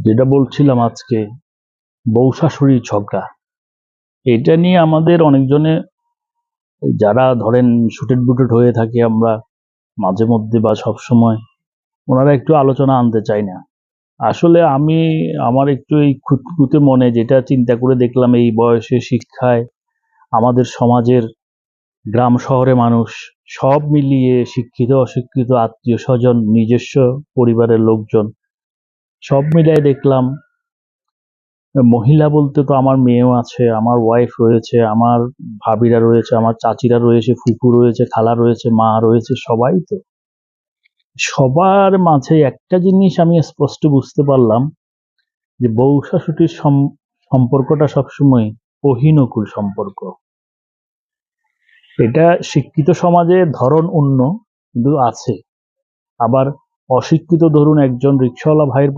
যেটা বলছিলাম আজকে, বউ শাশুড়ির ঝগড়া, এটা নিয়ে আমাদের অনেকজনে, যারা ধরেন শুটেড বুটেড হয়ে থাকি আমরা মাঝে মধ্যে বা সব সময়, ওনারা একটু আলোচনা আনতে চায় না। আসলে আমি আমার একটু এই খুঁতখুঁতে মনে যেটা চিন্তা করে দেখলাম, এই বয়সে শিক্ষায় আমাদের সমাজের গ্রাম শহরে মানুষ সব মিলিয়ে শিক্ষিত অশিক্ষিত আত্মীয় স্বজন নিজস্ব পরিবারের লোকজন সব মিলিয়ে দেখলাম, মহিলা বলতে তো আমার মেয়েও আছে, আমার ওয়াইফ রয়েছে, আমার ভাবিরা রয়েছে, আমার চাচিরা রয়েছে, ফুফু রয়েছে, খালা রয়েছে, মা রয়েছে, সবাই তো। সবার মাঝে একটা জিনিস আমি স্পষ্ট বুঝতে পারলাম, যে বউ শাশুড়ির সম্পর্কটা সবসময় অহিনকুল সম্পর্ক। এটা শিক্ষিত সমাজে ধরন অন্য কিন্তু আছে, আবার অশিক্ষিত ধরুন একজন রিক্সাওয়ালা ভাইয়ের